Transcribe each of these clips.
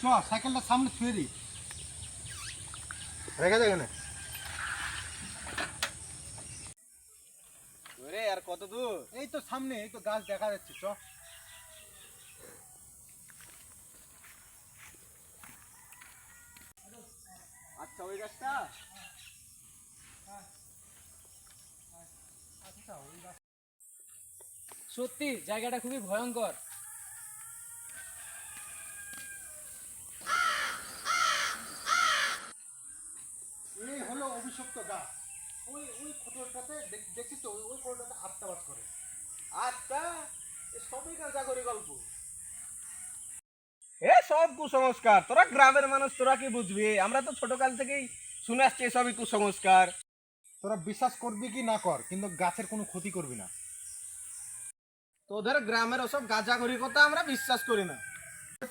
চ সাইকেলটা সামনে ছুঁয়ে দিই, রেখে দে এখানে। ওরে আর কত দূর? এই তো সামনে, এই তো গাছ দেখা যাচ্ছে, চ। আচ্ছা ওই গাছটা। সত্যি জায়গাটা খুবই ভয়ঙ্কর। এই হলো অভিশপ্ত গাছ। ওই ওই কোটরটাতে দেখছিস তো, ওই কোটরটাতে আত্মা বাস করে। আচ্ছা, সবই জাগরি গল্প। এ সব কুসংস্কার। তোরা গ্রামের মানুষ, তোরা কি বুঝবি? আমরা তো ছোটকাল থেকেই শুনে আসছি এসবই কুসংস্কার। তোরা বিশ্বাস করবি কি না কর, কিন্তু গাছের কোনো ক্ষতি করবি না। তোদের গ্রামের ওসব গাঁজাগরি কথা আমরা বিশ্বাস করি না।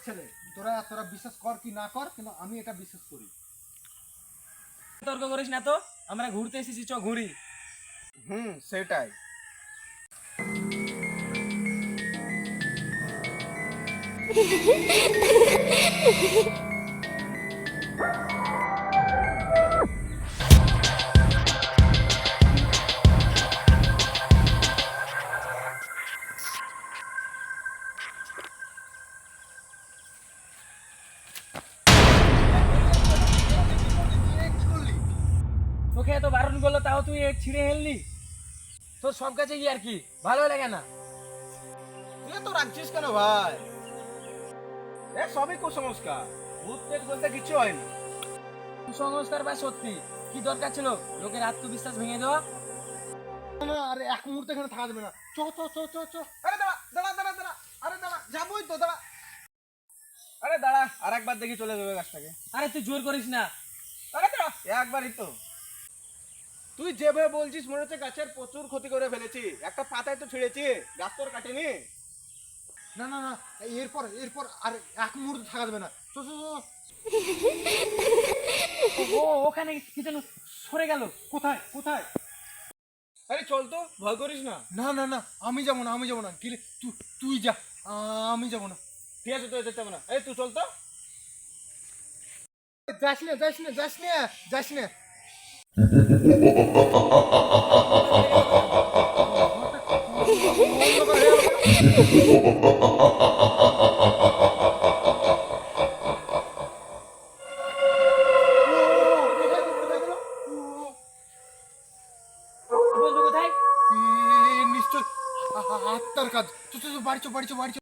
ছেলে, তোরা তোরা বিশ্বাস কর কি না কর, কিন্তু আমি এটা বিশ্বাস করি। তর্ক করিস না তো, আমরা ঘুরতে এসেছি, চ ঘুরি। সেটাই। তোকে এত বারণ করলো তাও তুই ছিঁড়ে হেললি? তোর সব কাছে কি আর কি ভালো লাগে না? তুই তো রাখছিস কেন ভাই? এ সবই কুসংস্কার। ভূত পেট বলতে কিছু হয়নি। কুসংস্কার বা সত্যি, কি দরকার ছিল লোকের আত্মবিশ্বাস ভেঙে দেওয়া? না, আরে এক মুহূর্তে এখানে থাকা যাবে না, চ চ চ চ চ। আরে দাঁড়া দাঁড়া দাঁড়া দাঁড়া, আরে দাঁড়া, যাবোই তো, দাঁড়া। আরে দাঁড়া, আর একবার দেখি চলে যাবে গাছটাকে। আরে তুই জোর করিস না। আরে দাঁড়া, একবারই তো। তুই যেভাবে বলছিস মনে হচ্ছে গাছের প্রচুর ক্ষতি করে ফেলেছি। একটা পাতায় তো ছিঁড়েছি, গাছ তোর কাটেনি। না না না, এরপর এরপর আর এক মুহূর্তে থাকা যাবে না, চ চ চ। ও ওখানে কি যেন সরে গেল। কোথায় কোথায়? আরে চল তো, ভয় করিস না। না না না, আমি যাবো না, আমি যাবো না, গেলে তুই তুই যা, আমি যাবো না। ঠিক আছে, তুই যেতে হবে না। এই তুই চল তো। যাস না যাস না যাস না যাস না। বন্ধু কোথায়? নিশ্চয় আত্মার কাজ। বাড়ি চো বাড়ি চো বাড়ি চো।